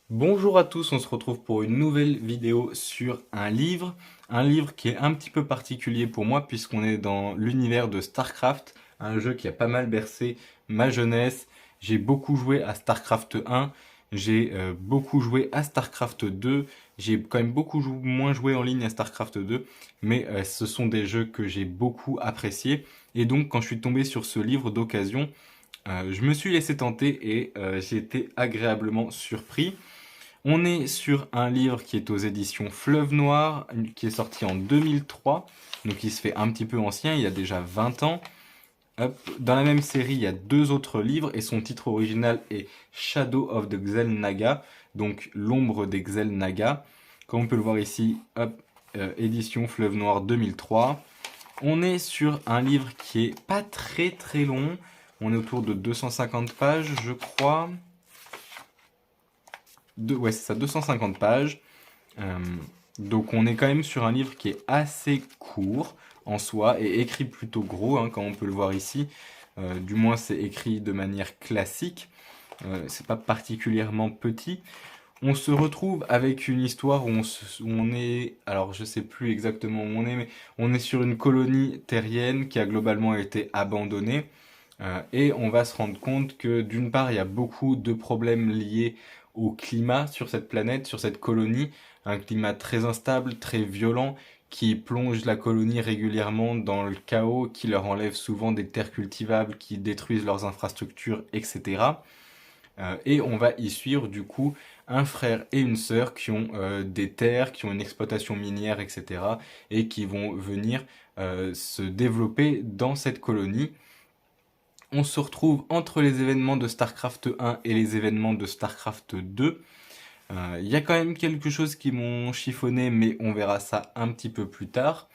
Bonjour à tous, on se retrouve pour une nouvelle vidéo sur un livre qui est un petit peu particulier pour moi puisqu'on est dans l'univers de StarCraft, un jeu qui a pas mal bercé ma jeunesse. J'ai beaucoup joué à StarCraft 1, j'ai beaucoup joué à StarCraft 2, j'ai quand même moins joué en ligne à StarCraft 2, mais ce sont des jeux que j'ai beaucoup appréciés. Et donc quand je suis tombé sur ce livre d'occasion, je me suis laissé tenter et j'ai été agréablement surpris. On est sur un livre qui est aux éditions Fleuve Noir, qui est sorti en 2003, donc il se fait un petit peu ancien, il y a déjà 20 ans. Hop. Dans la même série, il y a deux autres livres et son titre original est Shadow of the Xel'Naga, donc l'ombre des Xel'Naga. Comme on peut le voir ici, hop, édition Fleuve Noir 2003. On est sur un livre qui est pas très très long, on est autour de 250 pages, je crois. Ouais, c'est ça, 250 pages. Euh, donc on est quand même sur un livre qui est assez court en soi et écrit plutôt gros, hein, comme on peut le voir ici. Du moins c'est écrit de manière classique. C'est pas particulièrement petit. On se retrouve avec une histoire où on est, alors je sais plus exactement où on est, mais on est sur une colonie terrienne qui a globalement été abandonnée. Et on va se rendre compte que d'une part, il y a beaucoup de problèmes liés au climat sur cette planète, sur cette colonie, un climat très instable, très violent, qui plonge la colonie régulièrement dans le chaos, qui leur enlève souvent des terres cultivables, qui détruisent leurs infrastructures, etc. Et on va y suivre du coup un frère et une sœur qui ont des terres, qui ont une exploitation minière, etc. et qui vont venir se développer dans cette colonie. On se retrouve entre les événements de StarCraft 1 et les événements de StarCraft 2. Il y a quand même quelque chose qui m'ont chiffonné, mais on verra ça un petit peu plus tard.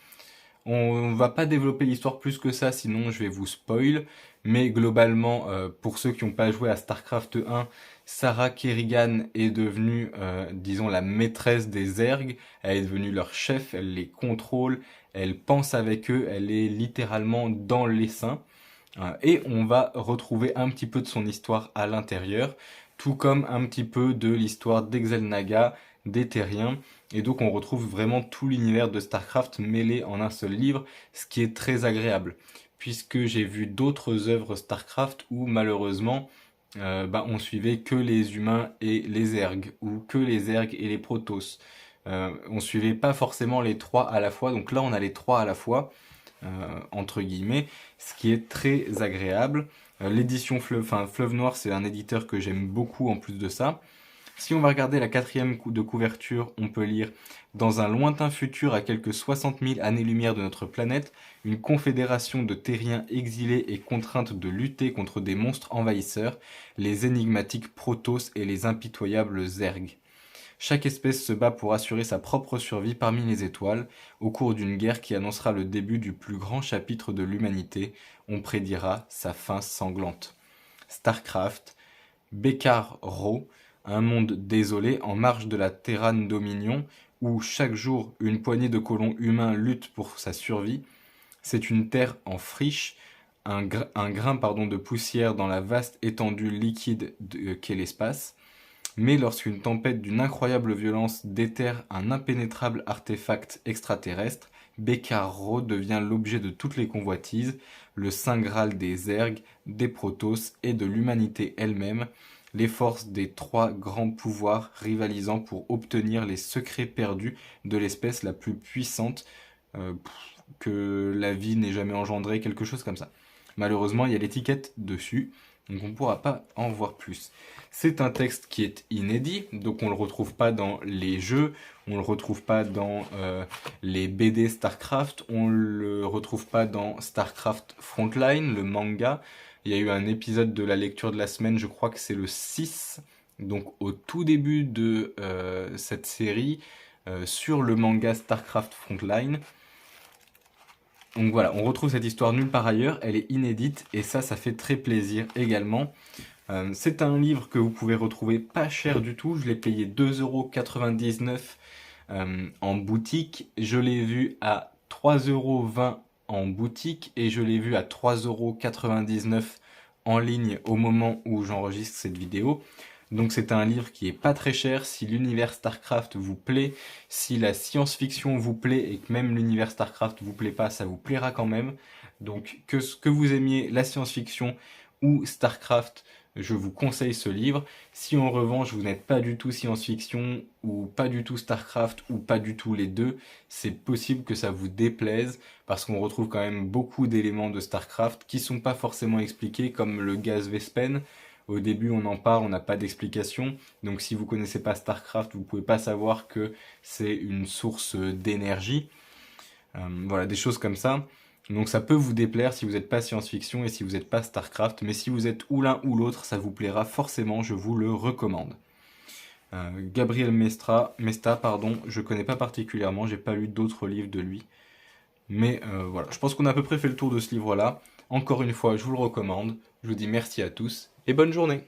On va pas développer l'histoire plus que ça, sinon je vais vous spoil. Mais globalement, pour ceux qui n'ont pas joué à StarCraft 1, Sarah Kerrigan est devenue, disons, la maîtresse des Zerg. Elle est devenue leur chef, elle les contrôle, elle pense avec eux, elle est littéralement dans l'essaim. Et on va retrouver un petit peu de son histoire à l'intérieur, tout comme un petit peu de l'histoire d'Exelnaga, des Terriens. Et donc on retrouve vraiment tout l'univers de StarCraft mêlé en un seul livre, ce qui est très agréable. Puisque j'ai vu d'autres œuvres StarCraft où malheureusement on suivait que les humains et les Zergs, ou que les Zergs et les Protoss. On suivait pas forcément les trois à la fois, donc là on a les trois à la fois entre guillemets, ce qui est très agréable. L'édition Fleuve Noir, c'est un éditeur que j'aime beaucoup en plus de ça. Si on va regarder la quatrième de couverture, on peut lire: dans un lointain futur, à quelques 60 000 années-lumière de notre planète, une confédération de terriens exilés est contrainte de lutter contre des monstres envahisseurs, les énigmatiques Protoss et les impitoyables Zerg. Chaque espèce se bat pour assurer sa propre survie parmi les étoiles, au cours d'une guerre qui annoncera le début du plus grand chapitre de l'humanité. On prédira sa fin sanglante. StarCraft, Bekaar-Ro, un monde désolé en marge de la Terran Dominion, où chaque jour une poignée de colons humains lutte pour sa survie. C'est une terre en friche, un grain de poussière dans la vaste étendue liquide qu'est l'espace. Mais lorsqu'une tempête d'une incroyable violence déterre un impénétrable artefact extraterrestre, Bekaar-Ro devient l'objet de toutes les convoitises, le saint graal des Zerg, des Protoss et de l'humanité elle-même, les forces des trois grands pouvoirs rivalisant pour obtenir les secrets perdus de l'espèce la plus puissante euh, que la vie n'ait jamais engendré, quelque chose comme ça. Malheureusement, il y a l'étiquette dessus, donc on ne pourra pas en voir plus. C'est un texte qui est inédit, donc on le retrouve pas dans les jeux, on le retrouve pas dans les BD StarCraft, on le retrouve pas dans StarCraft Frontline, le manga. Il y a eu un épisode de la lecture de la semaine, je crois que c'est le 6, donc au tout début de cette série, sur le manga StarCraft Frontline. Donc voilà, on retrouve cette histoire nulle part ailleurs, elle est inédite et ça fait très plaisir également. C'est un livre que vous pouvez retrouver pas cher du tout, je l'ai payé 2,99 € en boutique, je l'ai vu à 3,20 € en boutique et je l'ai vu à 3,99 € en ligne au moment où j'enregistre cette vidéo. Donc c'est un livre qui est pas très cher. Si l'univers StarCraft vous plaît, si la science-fiction vous plaît et que même l'univers StarCraft vous plaît pas, ça vous plaira quand même. Donc que vous aimiez la science-fiction ou StarCraft, je vous conseille ce livre. Si en revanche vous n'êtes pas du tout science-fiction ou pas du tout StarCraft ou pas du tout les deux, c'est possible que ça vous déplaise parce qu'on retrouve quand même beaucoup d'éléments de StarCraft qui sont pas forcément expliqués comme le gaz Vespen. Au début on en parle, on n'a pas d'explication. Donc si vous connaissez pas StarCraft, vous pouvez pas savoir que c'est une source d'énergie. Voilà, des choses comme ça. Donc ça peut vous déplaire si vous n'êtes pas science-fiction et si vous n'êtes pas StarCraft, mais si vous êtes ou l'un ou l'autre, ça vous plaira forcément, je vous le recommande. Gabriel Mesta, pardon, je connais pas particulièrement, j'ai pas lu d'autres livres de lui. Mais voilà, je pense qu'on a à peu près fait le tour de ce livre-là. Encore une fois, je vous le recommande. Je vous dis merci à tous et bonne journée.